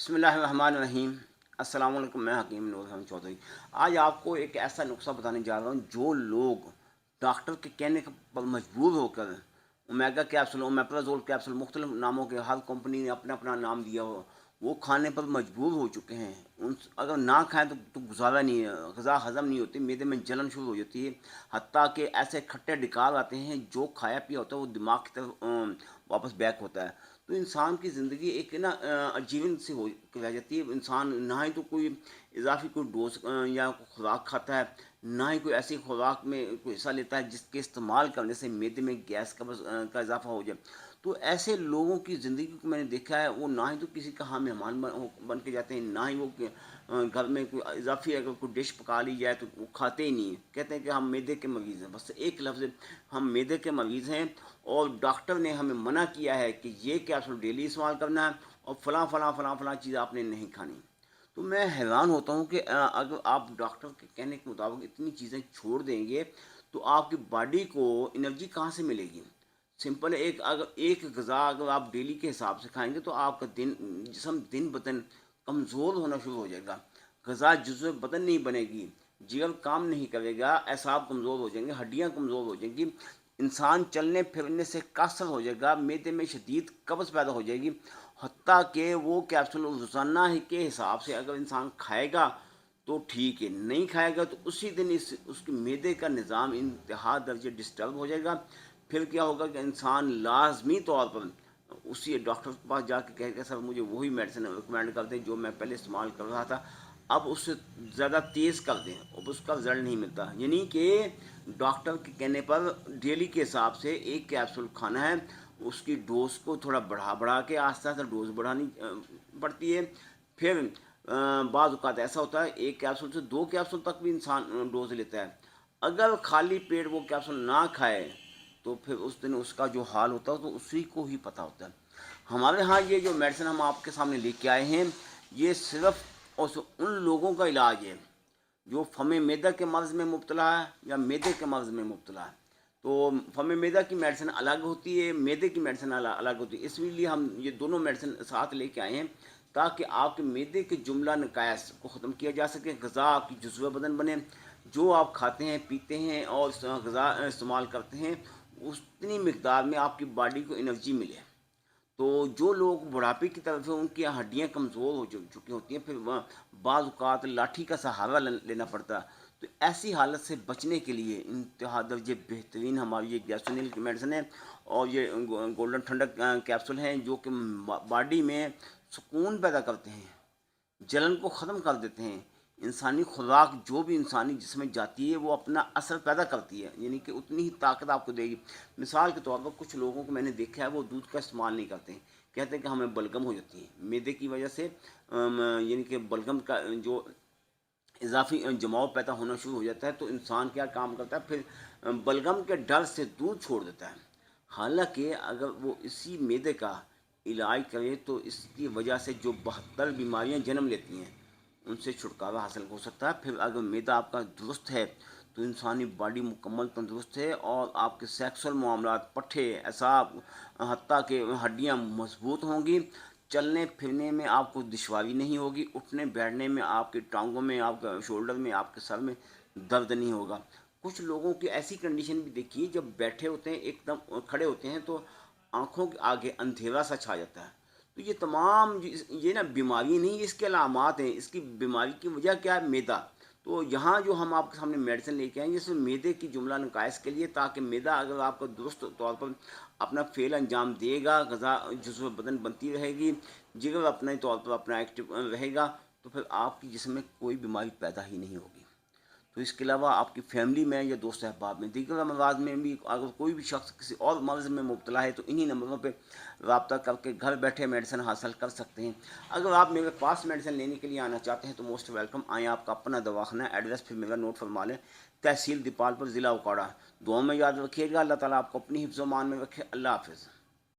बिस्मिल्लाहिर्रहमानिर्रहीम। अस्सलाम वालेकुम। मैं हकीम नूर हम चौधरी। आज आपको एक ऐसा नुस्खा बताने जा रहा हूँ जो लोग डॉक्टर के कहने पर मजबूर होकर ओमेगा कैप्सूल, ओमेप्राजोल कैप्सूल, मुख्तलिफ नामों के हर कंपनी ने अपना अपना नाम दिया हो, वो खाने पर मजबूर हो चुके हैं। उन अगर ना खाएं तो गुजारा नहीं है, ग़िज़ा हज़म नहीं होती, मैदे में जलन शुरू हो जाती है। हत्ता कि ऐसे खट्टे ढिकार आते हैं, जो खाया पिया होता है वो दिमाग की तरफ वापस बैक होता है। तो इंसान की ज़िंदगी एक ना अजीवन सी हो रह जाती है। इंसान ना ही तो कोई इजाफी कोई डोज या खुराक खाता है, ना ही कोई ऐसी खुराक में कोई हिस्सा लेता है जिसके इस्तेमाल करने से मैदे में गैस का इजाफा हो जाए। तो ऐसे लोगों की ज़िंदगी को मैंने देखा है, वो ना ही तो किसी का हाँ मेहमान बन के जाते हैं, ना ही वो घर में कोई इजाफी अगर कोई डिश पका ली जाए तो वो खाते ही नहीं हैं। कहते हैं कि हम मैदे के मरीज़ हैं, बस एक लफ्ज़ हम मैदे के मरीज़ हैं और डॉक्टर ने हमें मना किया है कि ये कैप्सूल डेली इस्तेमाल करना है और फ़लाँ फ़लाँ फ़लाँ फ़लाँ चीज़ आपने नहीं खानी। तो मैं हैरान होता हूँ कि अगर आप डॉक्टर के कहने के मुताबिक इतनी चीज़ें छोड़ देंगे तो आपकी बॉडी को एनर्जी कहाँ से मिलेगी। सिंपल है, एक अगर एक ग़िज़ा अगर आप डेली के हिसाब से खाएंगे तो आपका जिस्म दिन ब दिन कमज़ोर होना शुरू हो जाएगा। ग़िज़ा जुज़्व बदन नहीं बनेगी, जिगर काम नहीं करेगा, एसाब कमज़ोर हो जाएंगे, हड्डियाँ कमज़ोर हो जाएंगी, इंसान चलने फिरने से कासल हो जाएगा, मैदे में शदीद कब्ज़ पैदा हो जाएगी। हत्ता कि वो कैप्सूल रोज़ाना ही के हिसाब से अगर इंसान खाएगा तो ठीक है, नहीं खाएगा तो उसी दिन इस उसके मैदे का निज़ाम इंतहा दर्जे डिस्टर्ब हो जाएगा। फिर क्या होगा कि इंसान लाजमी तौर पर उसी डॉक्टर के पास जाके कहेगा सर मुझे वही मेडिसिन रिकमेंड कर दें जो मैं पहले इस्तेमाल कर रहा था, अब उससे ज़्यादा तेज़ कर दें, अब उसका रिजल्ट नहीं मिलता। यानी कि डॉक्टर के कहने पर डेली के हिसाब से एक कैप्सूल खाना है, उसकी डोज को थोड़ा बढ़ा बढ़ा के आस्ते आस्ते डोज बढ़ानी पड़ती है। फिर बाज़ औक़ात ऐसा होता है एक कैप्सूल से 2 कैप्सूल तक भी इंसान डोज लेता है। अगर खाली पेट वो कैप्सूल ना खाए तो फिर उस दिन उसका जो हाल होता है तो उसी को ही पता होता है। हमारे यहाँ ये जो मेडिसिन हम आपके सामने लेके आए हैं, ये सिर्फ़ उन लोगों का इलाज है जो फ़मे मैदा के मर्ज़ में मुब्तला है या मैदे के मर्ज़ में मुब्तला है। तो फ़मे मैदा की मेडिसिन अलग होती है, मैदे की मेडिसिन अलग होती है। इसलिए हम ये दोनों मेडिसिन साथ लेके आए हैं ताकि आपके मैदे के जुमला नकायस को ख़त्म किया जा सके, ग़िज़ा आपकी जुज़्व बदन बने। जो आप खाते हैं, पीते हैं और ग़िज़ा इस्तेमाल करते हैं, उतनी मिक़दार में आपकी बॉडी को एनर्जी मिले। तो जो लोग बुढ़ापे की तरफ है उनकी हड्डियाँ कमज़ोर हो चुकी होती हैं, फिर बाज़ औक़ात लाठी का सहारा लेना पड़ता है। तो ऐसी हालत से बचने के लिए इंतहा दर्जे बेहतरीन हमारी ये गैसोनिल की मेडिसिन है और ये गोल्डन ठंडक कैप्सूल हैं जो कि बॉडी में सुकून पैदा करते हैं, जलन को ख़त्म कर देते हैं। इंसानी खुराक जो भी इंसानी जिस्म में जाती है वो अपना असर पैदा करती है, यानी कि उतनी ही ताकत आपको देगी। मिसाल के तौर पर कुछ लोगों को मैंने देखा है वो दूध का इस्तेमाल नहीं करते हैं, कहते हैं कि हमें बलगम हो जाती है मैदे की वजह से। यानी कि बलगम का जो इजाफी जमाव पैदा होना शुरू हो जाता है तो इंसान क्या काम करता है फिर बलगम के डर से दूध छोड़ देता है। हालांकि अगर वो इसी मैदे का इलाज करे तो इसकी वजह से जो 72 बीमारियां जन्म लेती हैं उनसे छुटकारा हासिल हो सकता है। फिर अगर मैदा आपका दुरुस्त है तो इंसानी बॉडी मुकम्मल तंदुरुस्त है और आपके सेक्सुअल मामलात, पट्ठे, एसाब, हत्ता के हड्डियाँ मजबूत होंगी। चलने फिरने में आपको दुश्वारी नहीं होगी, उठने बैठने में आपकी टांगों में, आपके शोल्डर में, आपके सर में दर्द नहीं होगा। कुछ लोगों की ऐसी कंडीशन भी देखी है जब बैठे होते हैं एकदम खड़े होते हैं तो आँखों के आगे अंधेरा सा छा जाता है। तो ये तमाम ये ना बीमारी नहीं, इसके अलामात हैं। इसकी बीमारी की वजह क्या है? मैदा। तो यहाँ जो हम आपके सामने मेडिसिन लेके आए ये सिर्फ मैदे की जुमला नकाइस के लिए, ताकि मैदा अगर आपका दुरुस्त तौर पर अपना फ़ेल अंजाम देगा, ग़िज़ा जुज़्व बदन बनती रहेगी, जिगर अपने तौर पर अपना एक्टिव रहेगा, तो फिर आपकी जिस्म में कोई बीमारी पैदा ही नहीं होगी। तो इसके अलावा आपकी फैमिली में या दोस्त अहबाब में दीगर अमराज में भी अगर कोई भी शख्स किसी और मर्ज़ में मुब्तला है तो इन्हीं नंबरों पे रब्ता करके घर बैठे मेडिसिन हासिल कर सकते हैं। अगर आप मेरे पास मेडिसिन लेने के लिए आना चाहते हैं तो मोस्ट वेलकम आएँ। आपका अपना दवाखाना, एड्रेस फिर मेरा नोट फरमा लें। तहसील दीपालपुर, ज़िला उकाड़ा। दुआ में याद रखिएगा। अल्लाह ताला आपको अपनी हिफ्ज़-ओ-मान में रखे। अल्लाह हाफ़िज़।